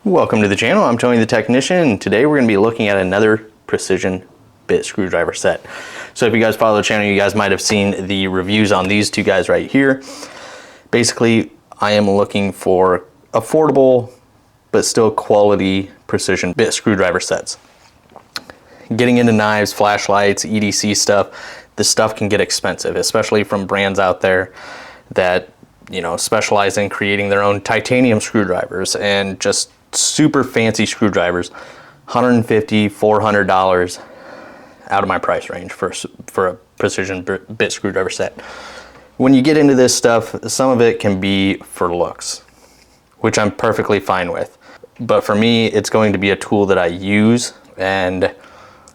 Welcome to the channel. I'm Tony the Technician, and today we're going to be looking at another precision bit screwdriver set. So if you guys follow the channel, you guys might have seen the reviews on these two guys right here. Basically, I am looking for affordable but still quality precision bit screwdriver sets. Getting into knives, flashlights, EDC stuff, this stuff can get expensive, especially from brands out there that, you know, specialize in creating their own titanium screwdrivers and just super fancy screwdrivers. $150, $400 out of my price range for a precision bit screwdriver set. When you get into this stuff, some of it can be for looks, which I'm perfectly fine with. But for me, it's going to be a tool that I use, and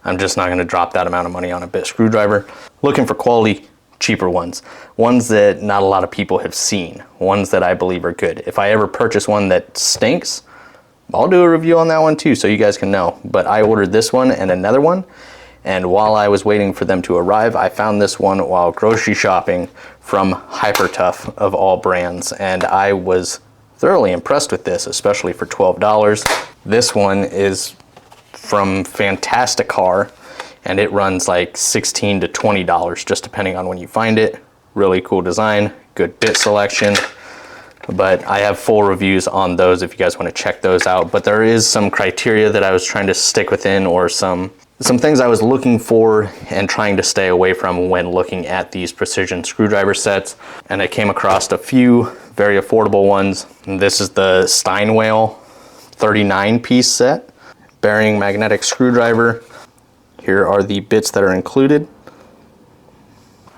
I'm just not going to drop that amount of money on a bit screwdriver. Looking for quality, cheaper ones that not a lot of people have seen, ones that I believe are good. If I ever purchase one that stinks, I'll do a review on that one too, so you guys can know. But I ordered this one and another one, and while I was waiting for them to arrive, I found this one while grocery shopping from Hypertough of all brands, and I was thoroughly impressed with this, especially for $12. This one is from Fantasticar, and it runs like $16 to $20 just depending on when you find it. Really cool design, good bit selection. But I have full reviews on those if you guys want to check those out. But there is some criteria that I was trying to stick within, or some things I was looking for and trying to stay away from when looking at these precision screwdriver sets. And I came across a few very affordable ones. And this is the Steinwhale 39-piece set, bearing magnetic screwdriver. Here are the bits that are included.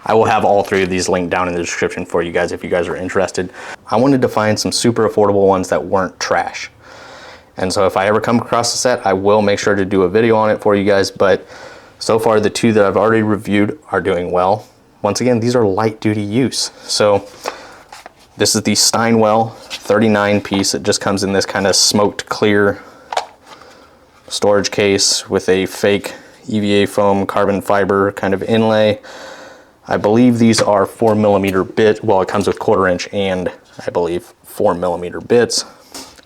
I will have all three of these linked down in the description for you guys if you guys are interested. I wanted to find some super affordable ones that weren't trash. And so if I ever come across a set, I will make sure to do a video on it for you guys. But so far, the two that I've already reviewed are doing well. Once again, these are light duty use. So this is the Steinwhale 39-piece. It just comes in this kind of smoked clear storage case with a fake EVA foam carbon fiber kind of inlay. I believe these are 4mm bit. Well, it comes with 1/4" and I believe 4mm bits.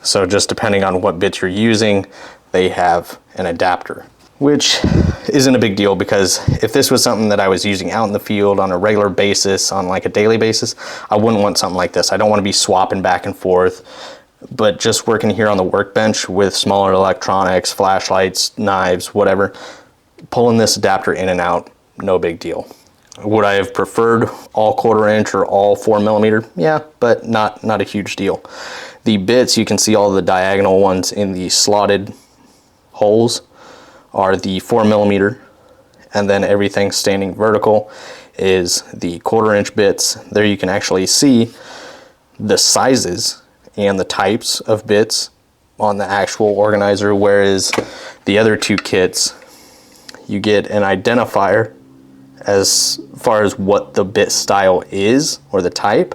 So just depending on what bits you're using, they have an adapter, which isn't a big deal, because if this was something that I was using out in the field on a regular basis, on like a daily basis, I wouldn't want something like this. I don't want to be swapping back and forth. But just working here on the workbench with smaller electronics, flashlights, knives, whatever, pulling this adapter in and out, no big deal. Would I have preferred all 1/4" or all 4mm? Yeah, but not a huge deal. The bits, you can see all the diagonal ones in the slotted holes are the 4mm, and then everything standing vertical is the 1/4" bits. There you can actually see the sizes and the types of bits on the actual organizer, whereas the other two kits, you get an identifier as far as what the bit style is or the type,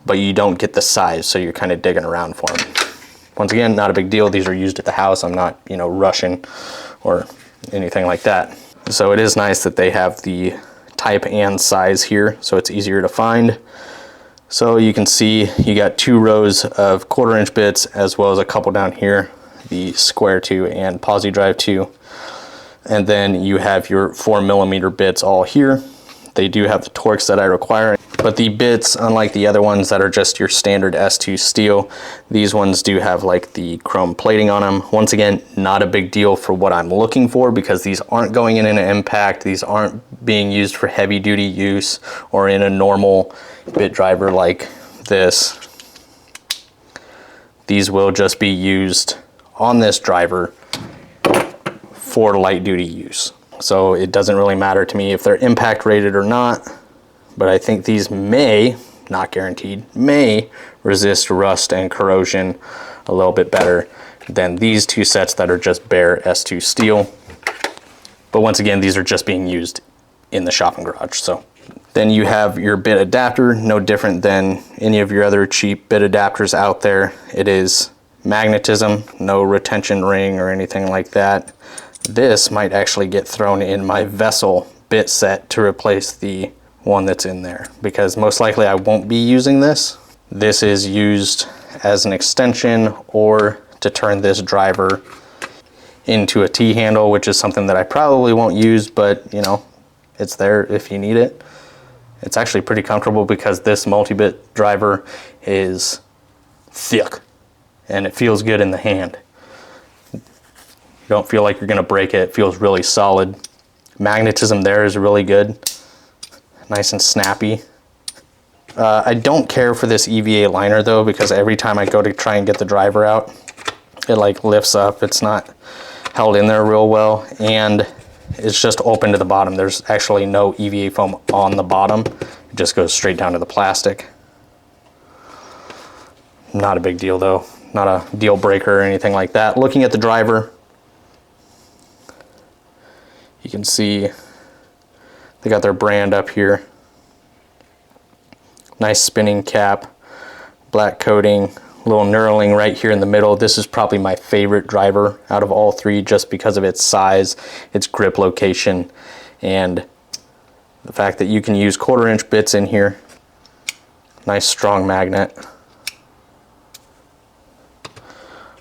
but you don't get the size, so you're kind of digging around for them. Once again, not a big deal. These are used at the house. I'm not, you know, rushing or anything like that. So it is nice that they have the type and size here, so it's easier to find. So you can see you got 2 rows of 1/4" bits, as well as a couple down here, the square 2 and posi drive 2. And then you have your 4mm bits all here. They do have the Torx that I require, but the bits, unlike the other ones that are just your standard S2 steel, these ones do have like the chrome plating on them. Once again, not a big deal for what I'm looking for, because these aren't going in an impact. These aren't being used for heavy duty use or in a normal bit driver like this. These will just be used on this driver for light duty use. So it doesn't really matter to me if they're impact rated or not, but I think these may, not guaranteed, may resist rust and corrosion a little bit better than these two sets that are just bare S2 steel. But once again, these are just being used in the shopping garage. So then you have your bit adapter, no different than any of your other cheap bit adapters out there. It is magnetism, no retention ring or anything like that. This might actually get thrown in my vessel bit set to replace the one that's in there, because most likely I won't be using this. This is used as an extension or to turn this driver into a T-handle, which is something that I probably won't use, but you know, it's there if you need it. It's actually pretty comfortable because this multi-bit driver is thick and it feels good in the hand. You don't feel like you're gonna break it. It feels really solid. Magnetism there is really good. Nice and snappy. I don't care for this EVA liner though, because every time I go to try and get the driver out, it like lifts up. It's not held in there real well, and it's just open to the bottom. There's actually no EVA foam on the bottom. It just goes straight down to the plastic. Not a big deal though. Not a deal breaker or anything like that. Looking at the driver, you can see they got their brand up here. Nice spinning cap, black coating, little knurling right here in the middle. This is probably my favorite driver out of all three just because of its size, its grip location, and the fact that you can use 1/4 inch bits in here. Nice strong magnet.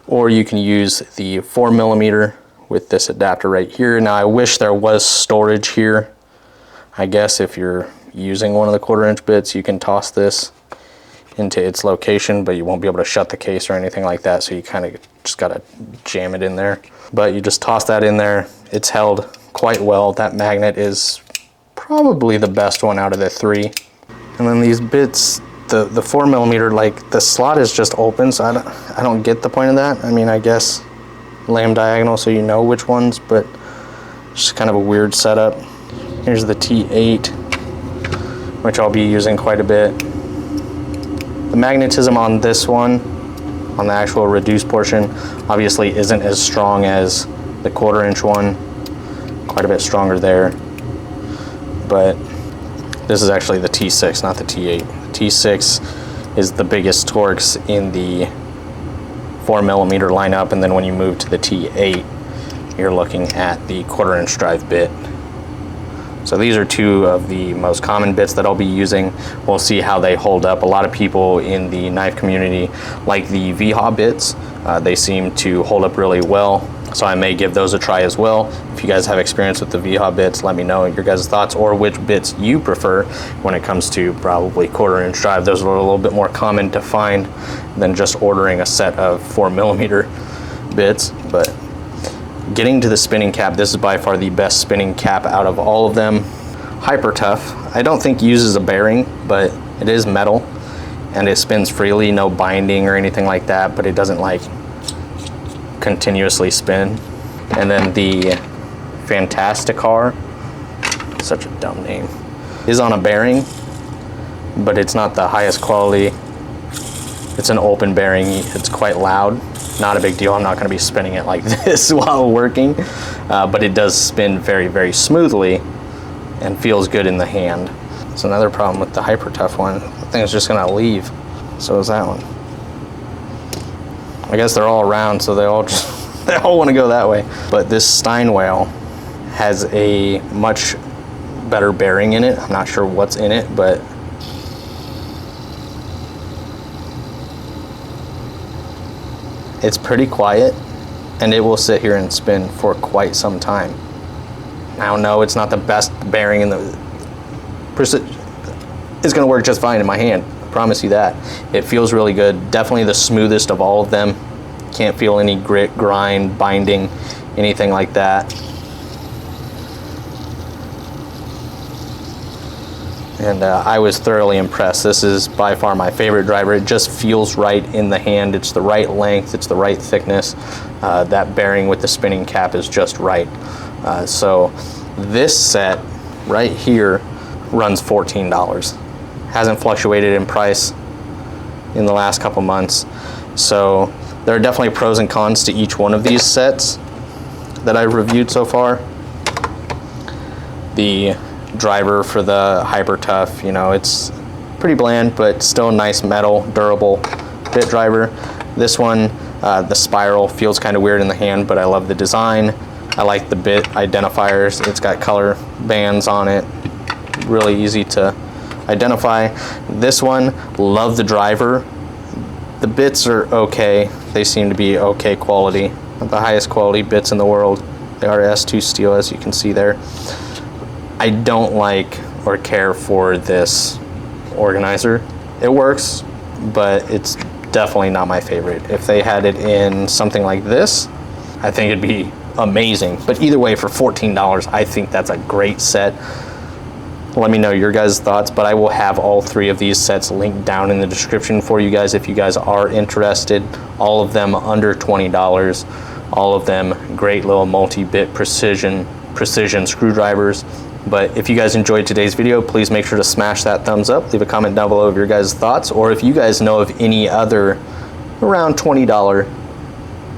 Or you can use the 4mm with this adapter right here. Now I wish there was storage here. I guess if you're using one of the 1/4 inch bits, you can toss this into its location, but you won't be able to shut the case or anything like that, so you kind of just gotta jam it in there. But you just toss that in there. It's held quite well. That magnet is probably the best one out of the three. And then these bits, the 4mm, like the slot is just open, so I don't get the point of that. I mean, I guess lay them diagonal so you know which ones, but it's just kind of a weird setup. Here's the T8, which I'll be using quite a bit. The magnetism on this one, on the actual reduced portion, obviously isn't as strong as the 1/4 inch one. Quite a bit stronger there. But this is actually the T6, not the T8. The T6 is the biggest torques in the 4mm lineup, and then when you move to the T8, you're looking at the 1/4 inch drive bit. So these are two of the most common bits that I'll be using. We'll see how they hold up. A lot of people in the knife community like the VHA bits. They seem to hold up really well, so I may give those a try as well. If you guys have experience with the VHA bits, let me know your guys' thoughts or which bits you prefer when it comes to probably 1/4 inch drive. Those are a little bit more common to find than just ordering a set of 4mm bits. But getting to the spinning cap, this is by far the best spinning cap out of all of them. Hyper Tough, I don't think uses a bearing, but it is metal and it spins freely, no binding or anything like that, but it doesn't like continuously spin. And then the Fantasticar, such a dumb name, is on a bearing, but it's not the highest quality. It's an open bearing, it's quite loud. Not a big deal. I'm not going to be spinning it like this while working, but it does spin very, very smoothly and feels good in the hand. It's another problem with the Hyper Tough one. The thing is just going to leave. So is that one. I guess they're all around, so they all want to go that way. But this Steinwhale has a much better bearing in it. I'm not sure what's in it, but it's pretty quiet, and it will sit here and spin for quite some time. I don't know, it's not the best bearing in the... It's gonna work just fine in my hand, I promise you that. It feels really good, definitely the smoothest of all of them. Can't feel any grit, grind, binding, anything like that. And I was thoroughly impressed. This is by far my favorite driver. It just feels right in the hand. It's the right length, it's the right thickness. That bearing with the spinning cap is just right. So this set right here runs $14. Hasn't fluctuated in price in the last couple months. So there are definitely pros and cons to each one of these sets that I've reviewed so far. The driver for the Hyper Tough, you know, it's pretty bland, but still nice metal, durable bit driver. This one, the spiral feels kind of weird in the hand, but I love the design. I like the bit identifiers. It's got color bands on it, really easy to identify. This one, love the driver. The bits are okay, They seem to be okay quality, not the highest quality bits in the world. They are S2 steel, as you can see there. I don't like or care for this organizer. It works, but it's definitely not my favorite. If they had it in something like this, I think it'd be amazing. But either way, for $14, I think that's a great set. Let me know your guys' thoughts, but I will have all three of these sets linked down in the description for you guys if you guys are interested. All of them under $20. All of them great little multi-bit precision screwdrivers. But if you guys enjoyed today's video, please make sure to smash that thumbs up. Leave a comment down below of your guys' thoughts, or if you guys know of any other around $20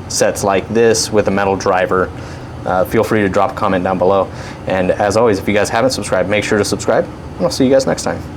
sets like this with a metal driver, feel free to drop a comment down below. And as always, if you guys haven't subscribed, make sure to subscribe, and I'll see you guys next time.